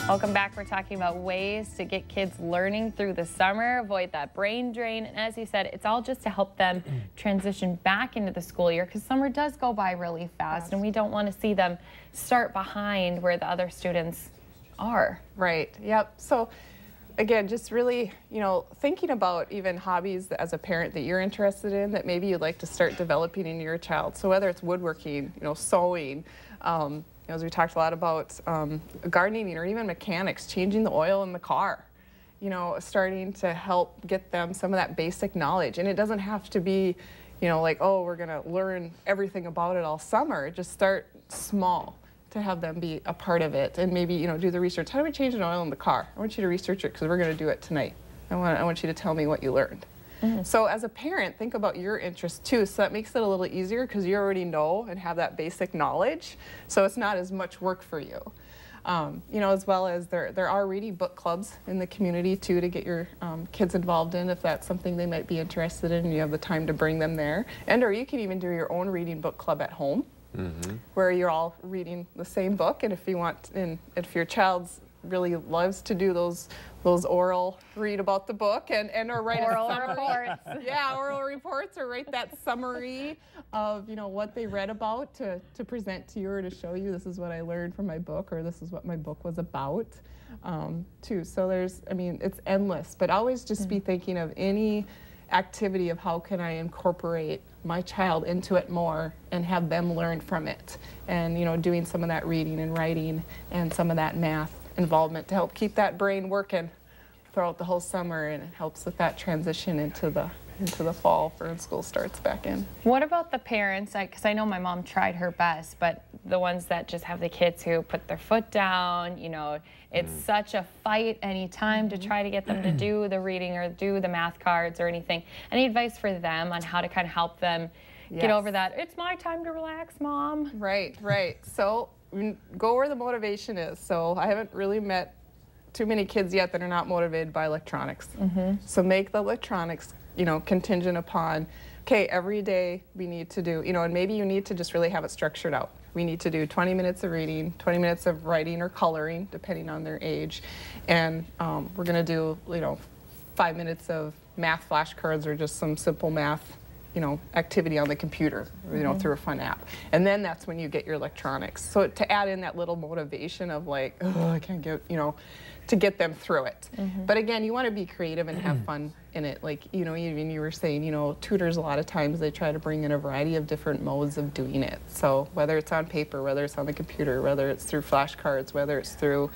Welcome back. We're talking about ways to get kids learning through the summer, avoid that brain drain. And as you said, it's all just to help them transition back into the school year, because summer does go by really fast, and we don't want to see them start behind where the other students are. Right. Yep. So again, just really, thinking about even hobbies as a parent that you're interested in that maybe you'd like to start developing in your child. So whether it's woodworking, sewing, as we talked a lot about gardening or even mechanics, changing the oil in the car, starting to help get them some of that basic knowledge. And it doesn't have to be, like, oh, we're going to learn everything about it all summer. Just start small to have them be a part of it, and maybe, do the research. How do we change an oil in the car? I want you to research it because we're going to do it tonight. I want you to tell me what you learned. So as a parent, think about your interests too, so that makes it a little easier because you already know and have that basic knowledge, so it's not as much work for you. As well as there are reading book clubs in the community too to get your kids involved in if that's something they might be interested in and you have the time to bring them there. Or you can even do your own reading book club at home, where you're all reading the same book, and if you want, and if your child's really loves to do those oral read about the book and or write oral a summary. reports. Yeah, oral reports, or write that summary of what they read about to present to you or to show you, this is what I learned from my book, or this is what my book was about too. So it's endless, but always just be thinking of any activity of how can I incorporate my child into it more and have them learn from it, and doing some of that reading and writing and some of that math involvement to help keep that brain working throughout the whole summer, and it helps with that transition into the fall for when school starts back in. What about the parents? Because I know my mom tried her best, but the ones that just have the kids who put their foot down, it's such a fight anytime to try to get them to do the reading or do the math cards or anything. Any advice for them on how to kind of help them get over that, it's my time to relax, Mom? Right. So go where the motivation is. So I haven't really met too many kids yet that are not motivated by electronics. So make the electronics contingent upon, okay, every day we need to do, and maybe you need to just really have it structured out. We need to do 20 minutes of reading, 20 minutes of writing or coloring, depending on their age. And we're going to do, 5 minutes of math flashcards or just some simple math, activity on the computer, through a fun app. And then that's when you get your electronics. So to add in that little motivation of like, oh, I can't get, to get them through it. But again, you want to be creative and have fun in it. Like, even you were saying, tutors a lot of times they try to bring in a variety of different modes of doing it. So whether it's on paper, whether it's on the computer, whether it's through flashcards, whether it's through,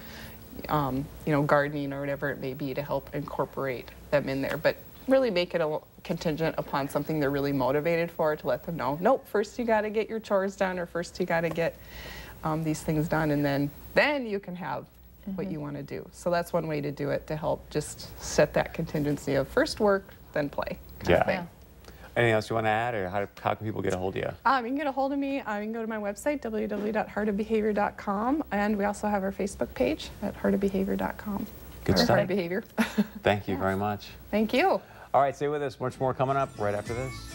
gardening or whatever it may be, to help incorporate them in there. But really make it a contingent upon something they're really motivated for, to let them know, nope, first you got to get your chores done, or first you got to get these things done, and then you can have what you want to do. So that's one way to do it, to help just set that contingency of first work, then play. Yeah. Anything else you want to add, or how can people get a hold of you? You can get a hold of me. You can go to my website, www.heartofbehavior.com, and we also have our Facebook page at heartofbehavior.com. Good stuff. Heart of Behavior. Thank you very much. Thank you. All right, stay with us. Much more coming up right after this.